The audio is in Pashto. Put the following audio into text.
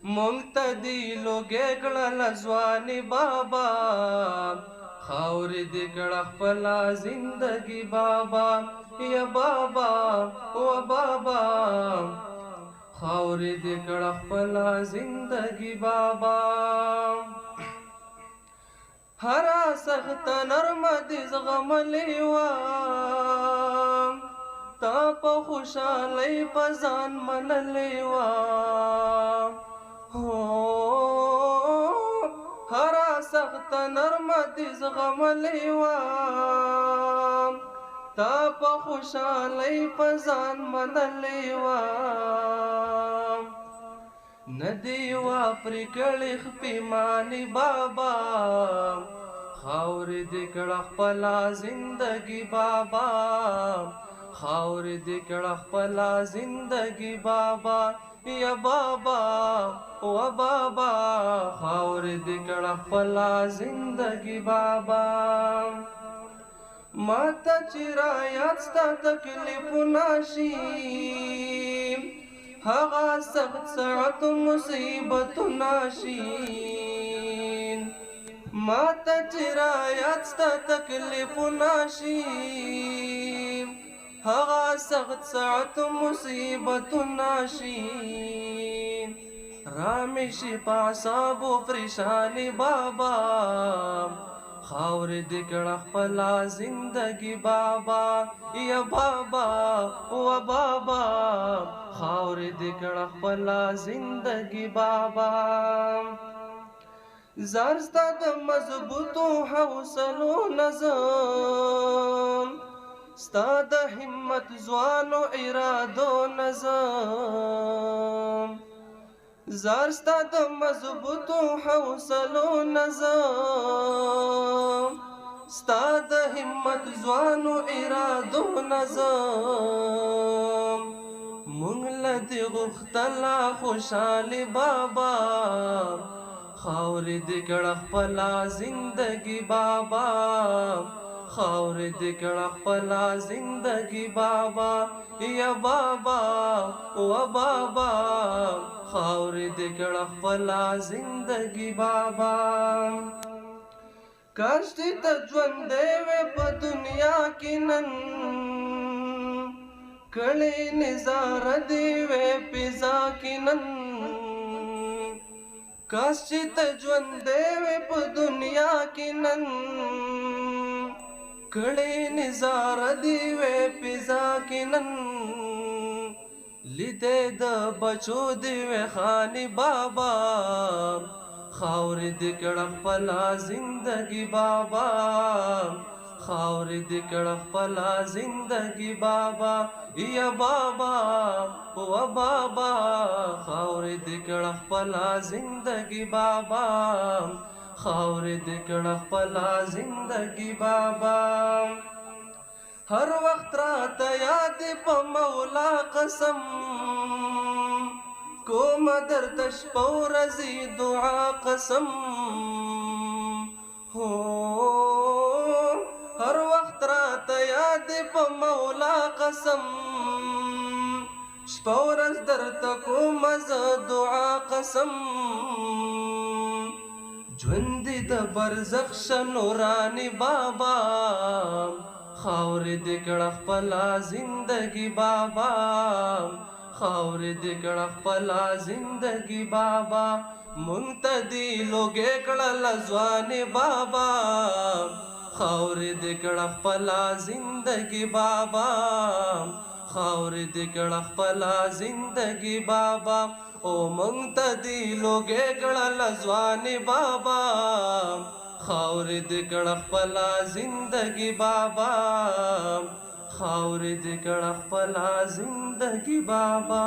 مونږ لوګې کړل ځواني بابا خاورې دې کړه خپله زندګي بابا یا بابا و بابا خاورې دې کړه خپله زندګي بابا هره سخته نرمه دې زغملې وه تا په خوشحالۍ په ځان منلې وه هره سخته نرمه دې زغملې وه تا په خوشحالۍ په ځان منلې وه ندی وا پرې کړې پېمانې بابا خاورې دې کړه خپله زندګي بابا خاورې دې کړه خپله زندګي بابا یا بابا و بابا خاورې دې کړه خپله زندګي بابا ماته چې رایاد ستا تکلیفونه شي هغه سخت ساعت مصیبتونه شي ماته چې رایاد ستا تکلیفونه شي هغه سخت ساعت مصیبتونه شي رامې شي په اعصابو پریشاني بابا خاورې دې کړه خپله زندګي بابا یا بابا و بابا خاورې دې کړه خپله زندګي بابا ځان ستا د مضبوطو حوصلو نظم ستا د همت ځوانو ارادو نظم زار ستا د مضبوطو حوصلو نظم ستا د همت ځوانو ارادو نظم مونږ له دې غوښتله خوشحالي بابا خاورې دې کړه خپله زندګي بابا خاورې دې کړه خپله زندګي بابا یا بابا و بابا خاورې دې کړه خپله زندګي بابا کاش دې ته ژوندی وې په دنیا کې نن کړې نظاره دې وې فضا کې نن کاش چې ته ژوندی وې په دنیا کې نن کړې نظاره دې وې فضا کې نن لیدې د بچو دې وې خاني بابا خاورې دې کړه خپله زندګي بابا خاورې دې کړه خپله زندګي بابا یا بابا و بابا خاورې دې کړه خپله زندګي بابا خاورې دې کړه خپله زندګي بابا هر وخت راته یاد په مولا قسم کوم درته شپه ورځې دعا قسم هو هر وخت راته یاد په مولا قسم شپه ورځ درته کوم زه دعا قسم ژوند د برزخ نوراني بابا خاورې دې کړه خپله زندګي بابا خاورې دې کړه خپله زندګي بابا مونږ ته دې لوګې کړل ځواني بابا خاورې دې کړه خپله زندګي بابا خاورې دې کړه خپله زندګي بابا او مونږ ته دې لوګې کړل ځواني بابا خاورې دې کړه خپله زندګي بابا خاورې دې کړه خپله زندګي بابا